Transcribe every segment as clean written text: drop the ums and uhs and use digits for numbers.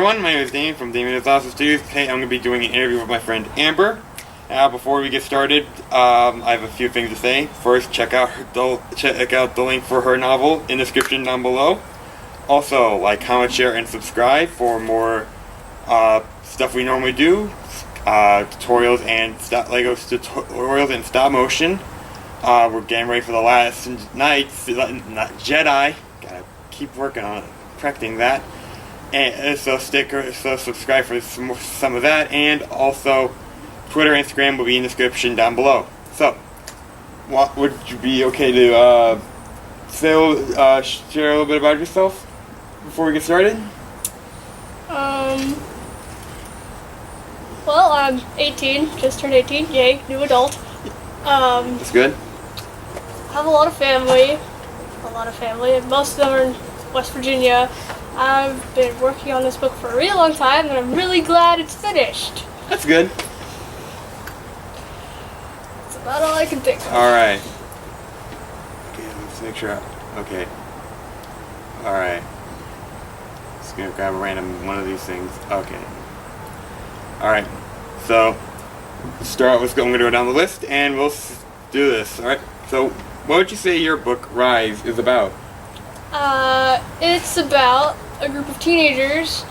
everyone, my name is Dane from Damien Awesome Studios. Today I'm going to be doing an interview with my friend Amber. Before we get started, I have a few things to say. First, check out the link for her novel in the description down below. Also, like, comment, share, and subscribe for more stuff we normally do. Tutorials and Lego tutorials and stop motion. We're getting ready for the last night, not Jedi. Gotta keep working on it, correcting that. And so subscribe for some of that, and also Twitter and Instagram will be in the description down below. So, would you be okay to share a little bit about yourself before we get started? Well, I'm 18, just turned 18, yay, new adult. That's good. I have a lot of family, and most of them are in West Virginia. I've been working on this book for a really long time, and I'm really glad it's finished. That's good. That's about all I can think of. Alright. Okay, let's make sure. Okay. Alright. Just gonna grab a random one of these things. Okay. Alright. So, let's start. I'm gonna go down the list, and we'll do this. Alright. So, what would you say your book, Rise, is about? It's about a group of teenagers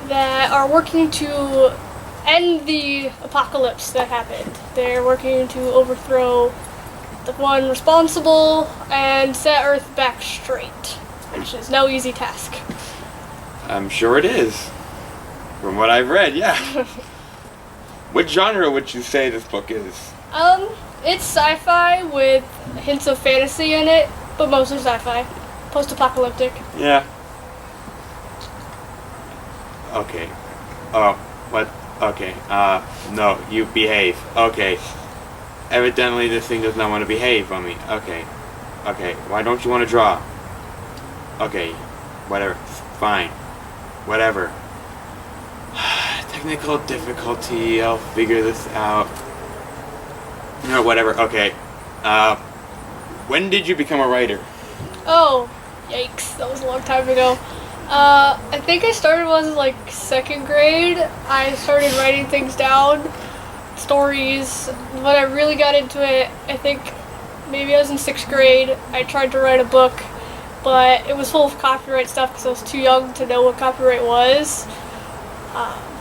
that are working to end the apocalypse that happened. They're working to overthrow the one responsible and set Earth back straight, which is no easy task. I'm sure it is. From what I've read, yeah. What genre would you say this book is? It's sci-fi with hints of fantasy in it, but mostly sci-fi. Post-apocalyptic. Yeah. Okay. Oh, what? Okay. No, you behave. Okay. Evidently this thing does not want to behave on me. Okay. Okay, why don't you want to draw? Okay. Whatever. Fine. Whatever. Technical difficulty, I'll figure this out. No, whatever. Okay. When did you become a writer? Oh, yikes. That was a long time ago. I think I started when I was like 2nd grade. I started writing things down, stories. When I really got into it, I think maybe I was in 6th grade. I tried to write a book, but it was full of copyright stuff because I was too young to know what copyright was.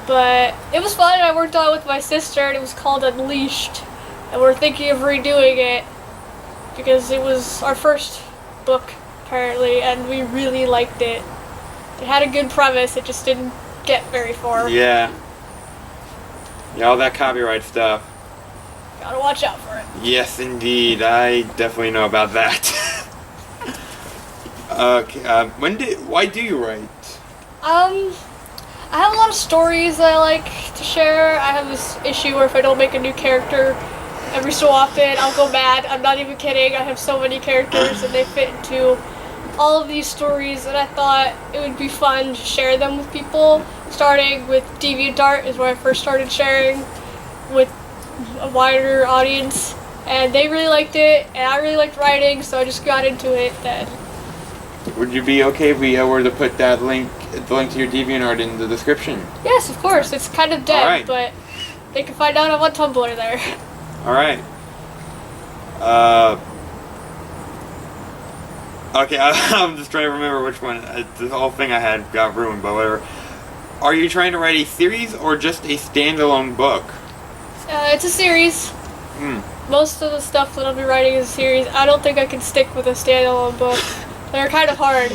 But it was fun. I worked on it with my sister, and it was called Unleashed. And we're thinking of redoing it because it was our first book, apparently, and we really liked it. It had a good premise, it just didn't get very far. Yeah. Yeah, all that copyright stuff. Gotta watch out for it. Yes, indeed. I definitely know about that. Okay, why do you write? I have a lot of stories that I like to share. I have this issue where if I don't make a new character every so often, I'll go mad. I'm not even kidding. I have so many characters and they fit into all of these stories, and I thought it would be fun to share them with people. Starting with DeviantArt is where I first started sharing with a wider audience, and they really liked it, and I really liked writing, so I just got into it then. Would you be okay if we were to put the link to your DeviantArt in the description? Yes, of course. It's kind of dead, right. But they can find out I'm on Tumblr there. Alright. Okay, I'm just trying to remember which one. The whole thing I had got ruined, but whatever. Are you trying to write a series or just a standalone book? It's a series. Most of the stuff that I'll be writing is a series. I don't think I can stick with a standalone book. They're kind of hard.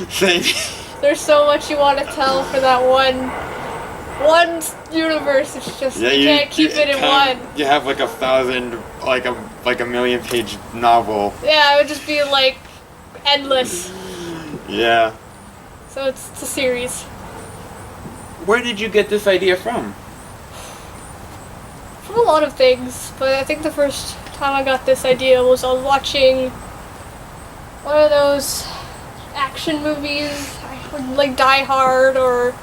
There's so much you want to tell for that one universe. It's just you can't keep it in one. You have like 1,000, like a million-page novel. Yeah, it would just be like endless. Yeah. So it's a series. Where did you get this idea from? From a lot of things, but I think the first time I got this idea was I was watching one of those action movies, like Die Hard or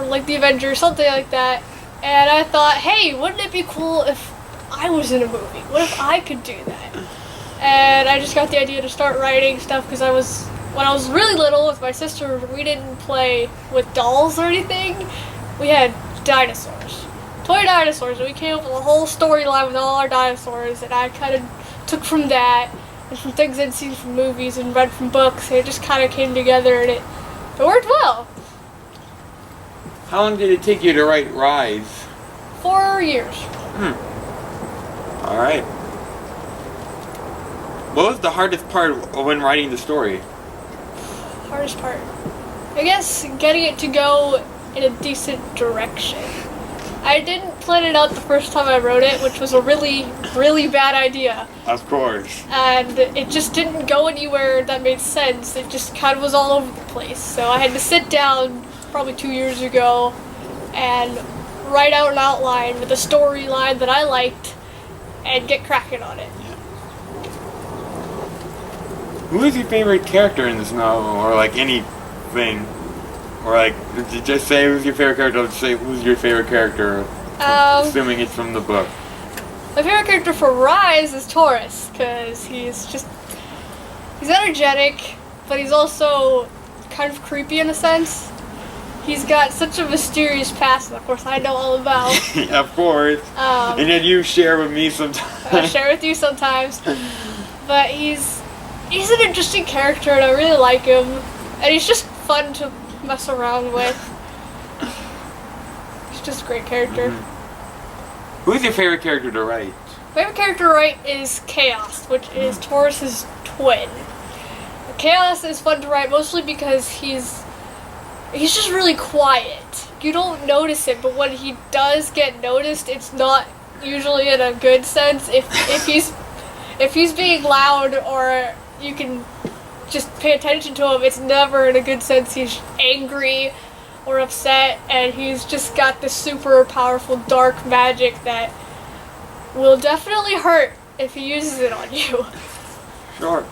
like The Avengers, something like that. And I thought, hey, wouldn't it be cool if I was in a movie? What if I could do that? And I just got the idea to start writing stuff because I was when I was really little with my sister, we didn't play with dolls or anything. We had dinosaurs. Toy dinosaurs, and we came up with a whole storyline with all our dinosaurs, and I kind of took from that, and from things I'd seen from movies and read from books, and it just kind of came together, and it worked well. How long did it take you to write Rise? 4 years. Alright. What was the hardest part when writing the story? Hardest part? I guess getting it to go in a decent direction. I didn't plan it out the first time I wrote it, which was a really, really bad idea. Of course. And it just didn't go anywhere that made sense. It just kind of was all over the place. So I had to sit down probably 2 years ago and write out an outline with a storyline that I liked and get cracking on it. Who is your favorite character in this novel, or like anything? Or like, just say who's your favorite character, let's say who's your favorite character, assuming it's from the book. My favorite character for Rise is Taurus, because he's energetic, but he's also kind of creepy in a sense. He's got such a mysterious past that, of course, I know all about. Of course. And then you share with me sometimes. I share with you sometimes. But he's an interesting character, and I really like him. And he's just fun to mess around with. He's just a great character. Who's your favorite character to write? My favorite character to write is Callus, which is Taurus's twin. Callus is fun to write mostly because he's just really quiet. You don't notice it, but when he does get noticed, it's not usually in a good sense. If he's being loud, or you can just pay attention to him, it's never in a good sense. He's angry or upset, and he's just got this super powerful dark magic that will definitely hurt if he uses it on you. Sure.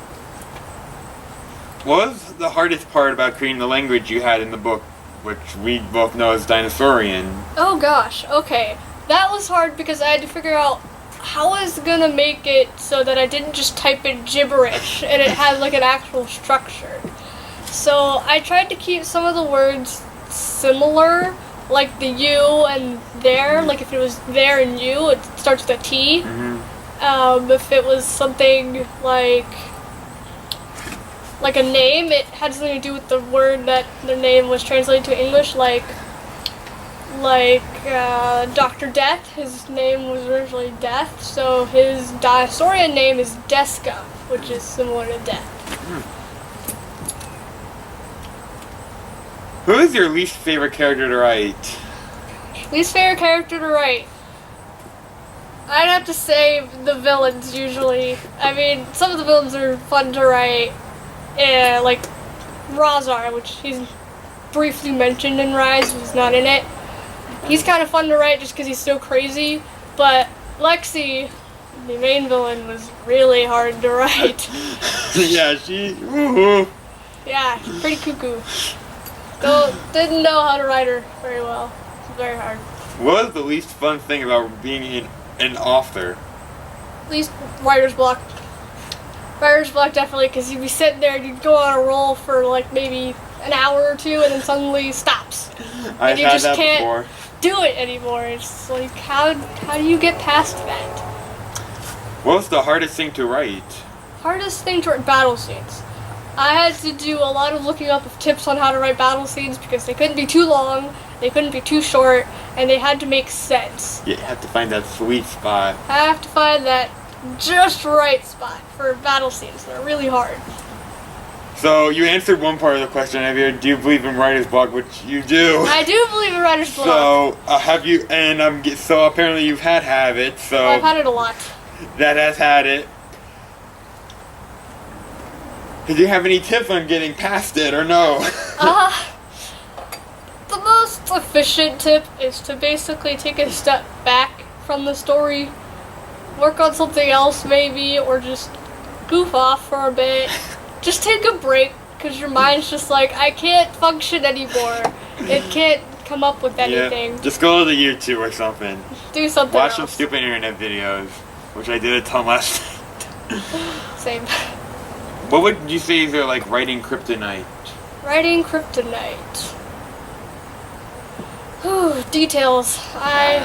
What was the hardest part about creating the language you had in the book, which we both know as Dinosaurian? Oh gosh, okay. That was hard because I had to figure out how I was gonna make it so that I didn't just type in gibberish and it had like an actual structure. So I tried to keep some of the words similar, like the you and there, like if it was there and you, it starts with a T. If it was something like a name, it had something to do with the word that their name was translated to English, like Dr. Death. His name was originally Death, so his dinosaurian name is Deska, which is similar to Death. Who is your least favorite character to write? Least favorite character to write? I'd have to say the villains, usually. I mean, some of the villains are fun to write, like Razar, which he's briefly mentioned in Rise, but he's not in it. He's kind of fun to write just because he's so crazy, but Lexi, the main villain, was really hard to write. Yeah, Yeah, she's pretty cuckoo. Didn't know how to write her very well. It's very hard. What was the least fun thing about being an author? At least writer's block. Writer's block, definitely, because you'd be sitting there and you'd go on a roll for like maybe an hour or two, and then suddenly stops. I've you had just that can't before. do it anymore. It's like, how do you get past that? What was the hardest thing to write? Hardest thing to write? Battle scenes. I had to do a lot of looking up of tips on how to write battle scenes because they couldn't be too long, they couldn't be too short, and they had to make sense. You have to find that sweet spot. I have to find that just right spot for battle scenes. They're really hard. So you answered one part of the question. Do you believe in writer's block? Which you do. I do believe in writer's block. So have you? And so apparently you've had it. So I've had it a lot. That has had it. Do you have any tips on getting past it, or no? The most efficient tip is to basically take a step back from the story, work on something else maybe, or just goof off for a bit. Just take a break, because your mind's just like, I can't function anymore. It can't come up with anything. Yeah, just go to the YouTube or something. Do something Watch else. some stupid internet videos, which I did a ton last night. Same. What would you say is your, like, writing kryptonite? Writing kryptonite. Whew, details. I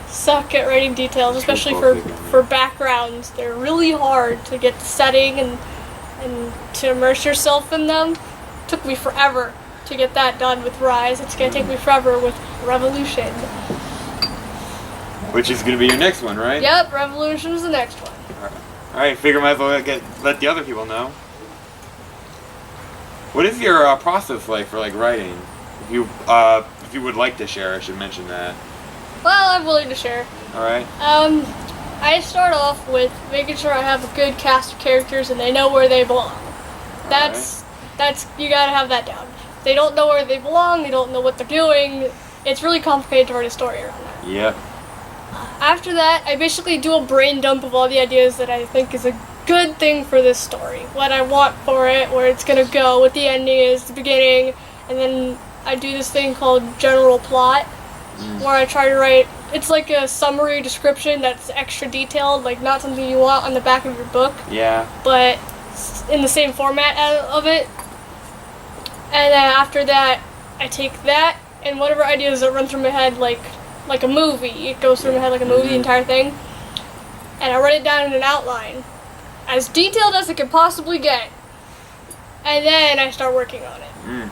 suck at writing details, especially for backgrounds. They're really hard to get the setting and to immerse yourself in them. Took me forever to get that done with Rise. It's gonna take me forever with Revolution. Which is gonna be your next one, right? Yep, Revolution is the next one. Alright, figure might as well let the other people know. What is your process like for, like, writing? If you would like to share, I should mention that. Well, I'm willing to share. Alright. I start off with making sure I have a good cast of characters and they know where they belong. That's you gotta have that down. If they don't know where they belong, they don't know what they're doing. It's really complicated to write a story around that. Yep. After that, I basically do a brain dump of all the ideas that I think is a good thing for this story. What I want for it, where it's gonna go, what the ending is, the beginning, and then I do this thing called general plot, where I try to write, it's like a summary description that's extra detailed, like not something you want on the back of your book. Yeah. But in the same format of it. And then after that, I take that and whatever ideas that run through my head like a movie, it goes through my head like a movie, the entire thing, and I write it down in an outline, as detailed as it can possibly get, and then I start working on it.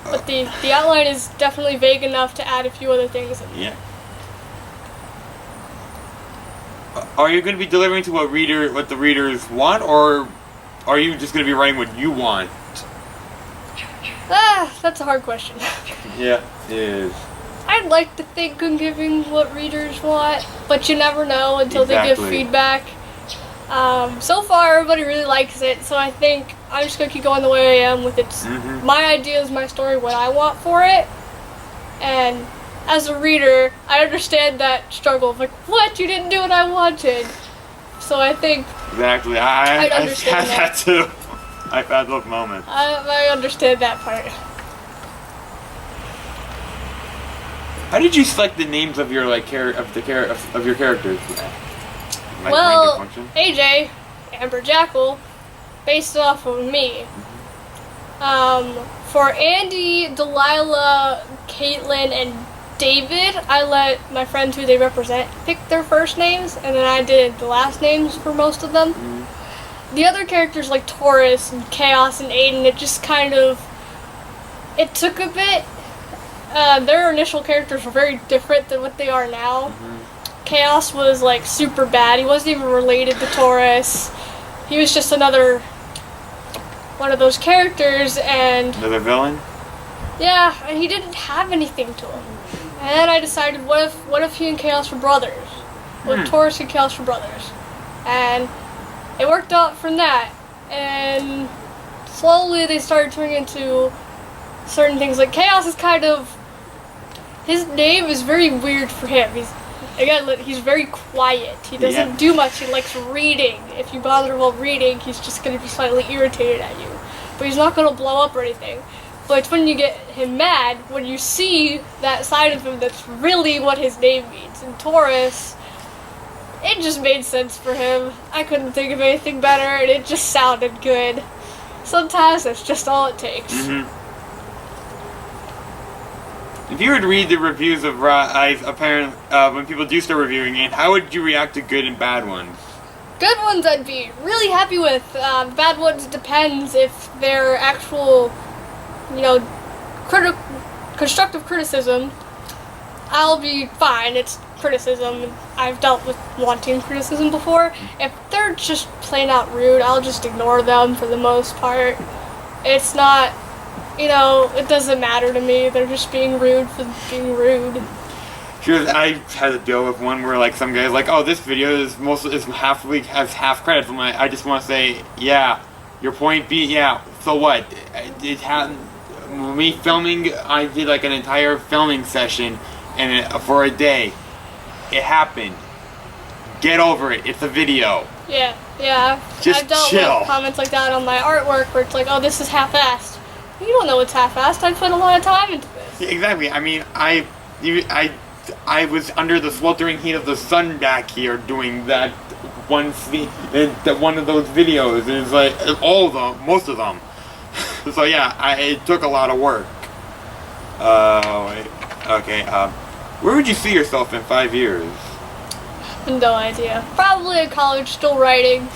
But the outline is definitely vague enough to add a few other things in. Yeah. Are you going to be delivering to what the readers want, or are you just going to be writing what you want? That's a hard question. Yeah, it is. I'd like to think I'm giving what readers want, but you never know until they give feedback. So far, everybody really likes it, so I think I'm just going to keep going the way I am with it. My ideas, my story, what I want for it. And as a reader, I understand that struggle of like, what? You didn't do what I wanted. So I think... Exactly. I understand that too. I've had those moments. I understand that part. How did you select the names of your your characters? Well, AJ, Amber Jackal, based off of me. For Andy, Delilah, Caitlin, and David, I let my friends who they represent pick their first names, and then I did the last names for most of them. The other characters like Taurus and Chaos and Aiden, it just kind of, it took a bit. Their initial characters were very different than what they are now. Chaos was like super bad. He wasn't even related to Taurus. He was just another one of those characters, and another villain. Yeah, and he didn't have anything to him. And then I decided, what if he and Chaos were brothers? What if Taurus and Chaos were brothers? And it worked out from that. And slowly they started turning into certain things. Like Chaos is kind of, his name is very weird for him. He's very quiet. He doesn't do much. He likes reading. If you bother him while reading, he's just going to be slightly irritated at you. But he's not going to blow up or anything. But it's when you get him mad, when you see that side of him, that's really what his name means. And Taurus, it just made sense for him. I couldn't think of anything better, and it just sounded good. Sometimes that's just all it takes. If you would read the reviews of Rise, apparently, when people do start reviewing it, how would you react to good and bad ones? Good ones I'd be really happy with. Bad ones depends if they're actual, constructive criticism. I'll be fine. It's criticism. I've dealt with wanting criticism before. If they're just plain out rude, I'll just ignore them for the most part. It's not... it doesn't matter to me. They're just being rude for being rude. Sure, I had to deal with one where like some guy's like, "Oh, this video has half credits." I just want to say, yeah, your point so what? It happened. Me filming, I did like an entire filming session, and for a day, it happened. Get over it. It's a video. Yeah. Just I've dealt chill. with comments like that on my artwork where it's like, "Oh, this is half-assed." You don't know it's half-assed. I put a lot of time into this. Yeah, exactly. I mean, I was under the sweltering heat of the sun back here doing that one of those videos. It's like all of them, most of them. So yeah, it took a lot of work. Wait, okay. Where would you see yourself in 5 years? No idea. Probably in college, still writing.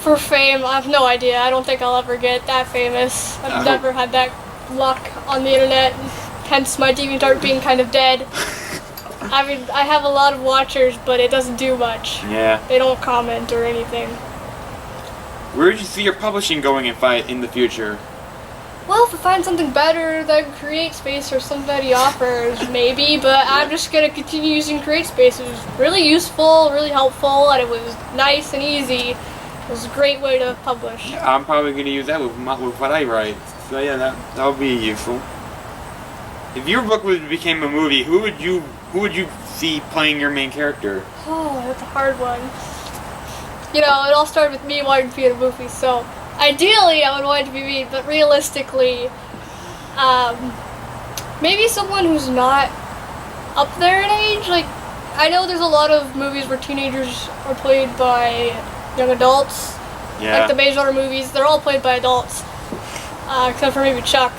For fame, I have no idea. I don't think I'll ever get that famous. I've never had that luck on the internet. Hence my DeviantArt being kind of dead. I mean, I have a lot of watchers, but it doesn't do much. Yeah. They don't comment or anything. Where would you see your publishing going in the future? Well, if I find something better than CreateSpace or somebody offers, maybe, but I'm just going to continue using CreateSpace. It was really useful, really helpful, and it was nice and easy. It was a great way to publish. I'm probably going to use that with what I write. So yeah, that would be useful. If your book became a movie, who would you see playing your main character? Oh, that's a hard one. You know, it all started with me wanting to be in a movie, so ideally I would want it to be me, but realistically, maybe someone who's not up there in age. Like, I know there's a lot of movies where teenagers are played by young adults. Yeah. Like the Maze Runner movies, they're all played by adults, except for maybe Chuck.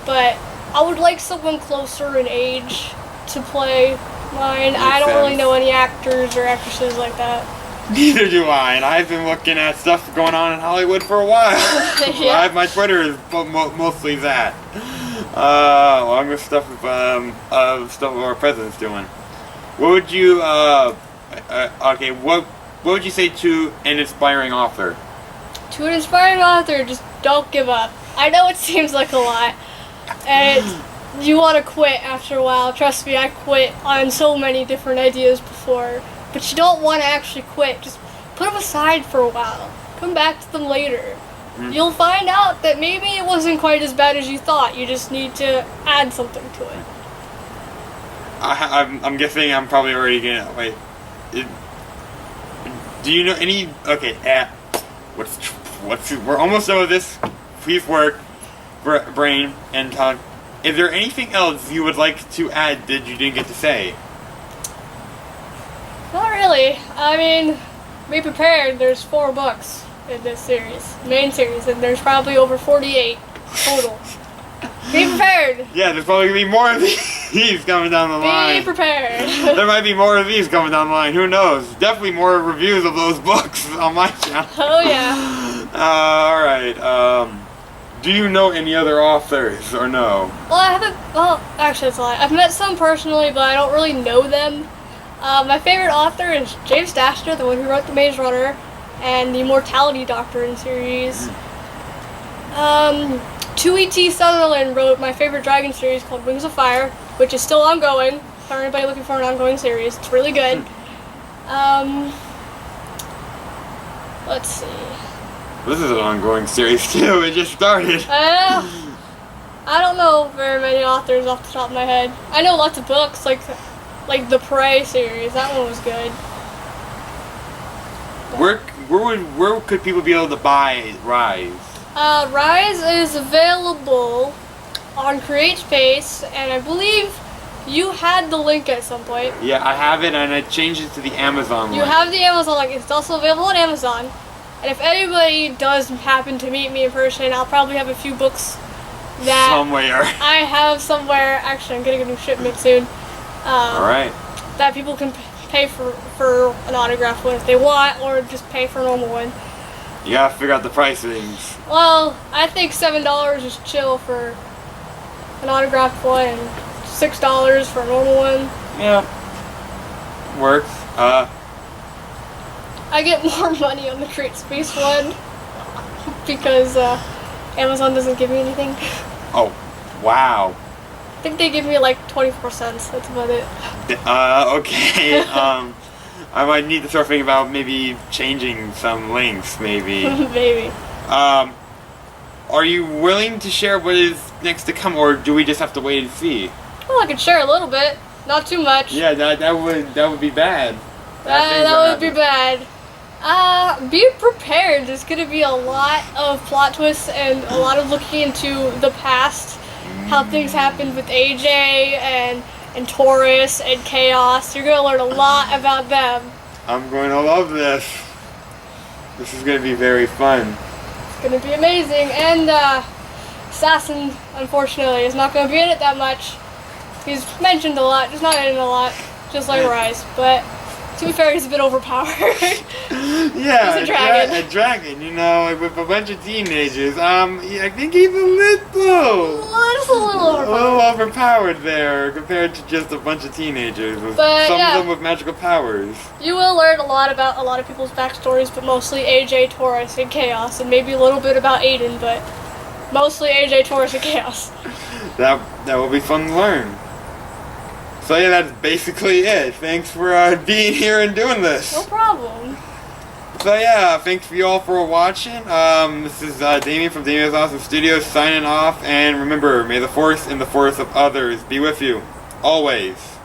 But I would like someone closer in age to play mine. I don't really know any actors or actresses like that. Neither do I, and I've been looking at stuff going on in Hollywood for a while. Yeah. My Twitter is mostly that. Along with stuff our president's doing. What would you, okay, what would you say to an inspiring author? To an inspiring author, just don't give up. I know it seems like a lot, and you want to quit after a while. Trust me, I quit on so many different ideas before. But you don't want to actually quit. Just put them aside for a while. Come back to them later. You'll find out that maybe it wasn't quite as bad as you thought. You just need to add something to it. I'm guessing I'm probably already gonna wait. Do you know any? Okay, we're almost done with this. Please work, brain, and talk. Is there anything else you would like to add that you didn't get to say? Not really. I mean, be prepared. There's 4 books in this series, main series, and there's probably over 48 total. Be prepared. Yeah, there's probably gonna be more of these coming down the line. Be prepared. There might be more of these coming down the line. Who knows? Definitely more reviews of those books on my channel. Oh yeah. All right. Do you know any other authors or no? Well, I haven't. Well, actually, that's a lie. I've met some personally, but I don't really know them. My favorite author is James Dasher, the one who wrote The Maze Runner and the Immortality Doctrine series. 2E.T. Sutherland wrote my favorite dragon series called Wings of Fire, which is still ongoing. For anybody looking for an ongoing series, it's really good. Let's see. This is an ongoing series too. It just started. I don't know very many authors off the top of my head. I know lots of books, like the Prey series. That one was good. Where could people be able to buy Rise? Rise is available on CreateSpace, and I believe you had the link at some point. Yeah, I have it, and I changed it to the Amazon link. You have the Amazon link. It's also available on Amazon. And if anybody does happen to meet me in person, I'll probably have a few books that somewhere. I have somewhere. Actually, I'm getting a new shipment soon. Alright. That people can pay for an autograph one if they want, or just pay for a normal one. You gotta figure out the pricings. Well, I think $7 is chill for an autographed one, and $6 for a normal one. Yeah. Works. I get more money on the CreateSpace one because Amazon doesn't give me anything. Oh, wow. I think they give me like 24 cents. That's about it. Okay. I might need to start thinking about maybe changing some links, maybe. Maybe. Are you willing to share what is next to come, or do we just have to wait and see? Well, I could share a little bit, not too much. Yeah, that would be bad. That would be bad. Be prepared. There's gonna be a lot of plot twists and a lot of looking into the past, how things happened with AJ and Taurus and Chaos. You're gonna learn a lot about them. I'm going to love this. This is going to be very fun. It's going to be amazing. And Assassin, unfortunately, is not going to be in it that much. He's mentioned a lot, just not in it a lot, just like Rise. But to be fair, he's a bit overpowered. Yeah, he's a dragon. A dragon, you know, with a bunch of teenagers. I think he's a little overpowered there compared to just a bunch of teenagers. With some of them with magical powers. You will learn a lot about a lot of people's backstories, but mostly AJ, Taurus, and Chaos, and maybe a little bit about Aiden, but mostly AJ, Taurus, and Chaos. That will be fun to learn. So yeah, that's basically it. Thanks for being here and doing this. No problem. So yeah, thanks for y'all for watching. This is Damien from Damien's Awesome Studios signing off. And remember, may the force and the force of others be with you. Always.